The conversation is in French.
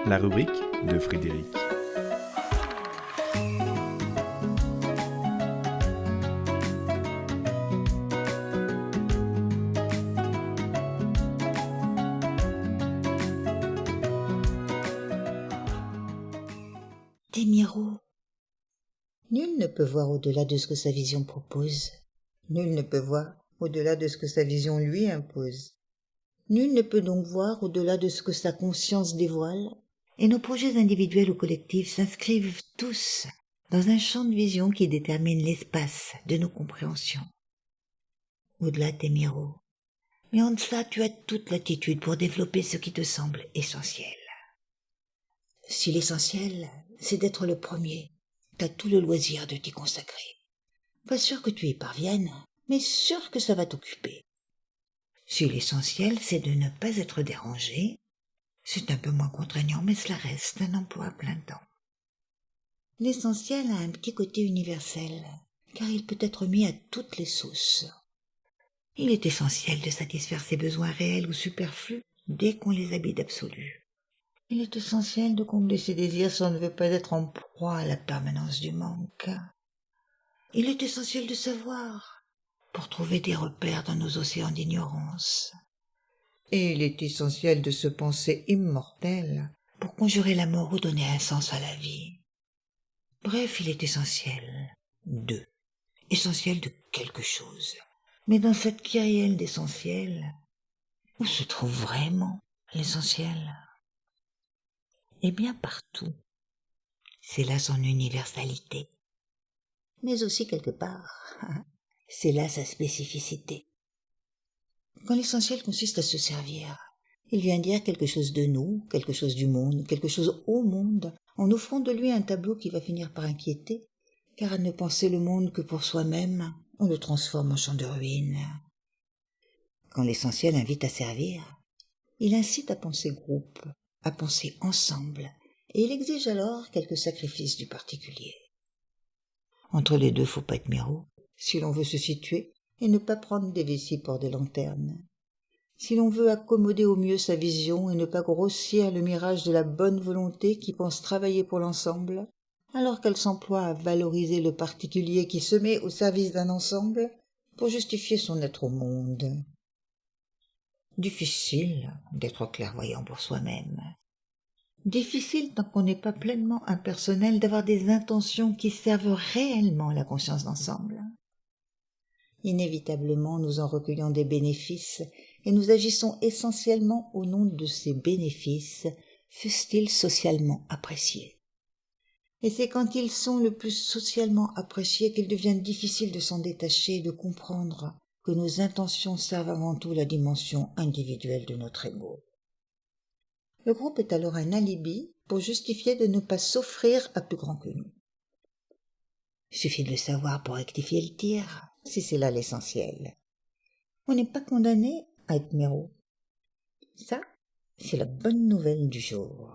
La rubrique de Frédéric. Des miroirs. Nul ne peut voir au-delà de ce que sa vision propose. Nul ne peut voir au-delà de ce que sa vision lui impose. Nul ne peut donc voir au-delà de ce que sa conscience dévoile, et nos projets individuels ou collectifs s'inscrivent tous dans un champ de vision qui détermine l'espace de nos compréhensions. Au-delà de tes miroirs. Mais en deçà, tu as toute l'attitude pour développer ce qui te semble essentiel. Si l'essentiel, c'est d'être le premier, t'as tout le loisir de t'y consacrer. Pas sûr que tu y parviennes, mais sûr que ça va t'occuper. Si l'essentiel, c'est de ne pas être dérangé, c'est un peu moins contraignant, mais cela reste un emploi à plein temps. L'essentiel a un petit côté universel, car il peut être mis à toutes les sauces. Il est essentiel de satisfaire ses besoins réels ou superflus dès qu'on les habille d'absolu. Il est essentiel de combler ses désirs si on ne veut pas être en proie à la permanence du manque. Il est essentiel de savoir pour trouver des repères dans nos océans d'ignorance. Et il est essentiel de se penser immortel pour conjurer la mort ou donner un sens à la vie. Bref, il est essentiel de quelque chose. Mais dans cette kyrielle d'essentiel, où se trouve vraiment l'essentiel ? Eh bien partout. C'est là son universalité. Mais aussi quelque part, c'est là sa spécificité. Quand l'essentiel consiste à se servir, il vient dire quelque chose de nous, quelque chose du monde, quelque chose au monde, en offrant de lui un tableau qui va finir par inquiéter, car à ne penser le monde que pour soi-même, on le transforme en champ de ruines. Quand l'essentiel invite à servir, il incite à penser groupe, à penser ensemble, et il exige alors quelques sacrifices du particulier. Entre les deux, faut pas être miraud, si l'on veut se situer et ne pas prendre des vessies pour des lanternes. Si l'on veut accommoder au mieux sa vision et ne pas grossir le mirage de la bonne volonté qui pense travailler pour l'ensemble, alors qu'elle s'emploie à valoriser le particulier qui se met au service d'un ensemble pour justifier son être au monde. Difficile d'être clairvoyant pour soi-même. Difficile tant qu'on n'est pas pleinement impersonnel d'avoir des intentions qui servent réellement la conscience d'ensemble. Inévitablement, nous en recueillons des bénéfices et nous agissons essentiellement au nom de ces bénéfices, fussent-ils socialement appréciés. Et c'est quand ils sont le plus socialement appréciés qu'il devient difficile de s'en détacher et de comprendre que nos intentions servent avant tout la dimension individuelle de notre ego. Le groupe est alors un alibi pour justifier de ne pas s'offrir à plus grand que nous. Il suffit de le savoir pour rectifier le tir, si c'est là l'essentiel. On n'est pas condamné à être miraud. Ça, c'est la bonne nouvelle du jour.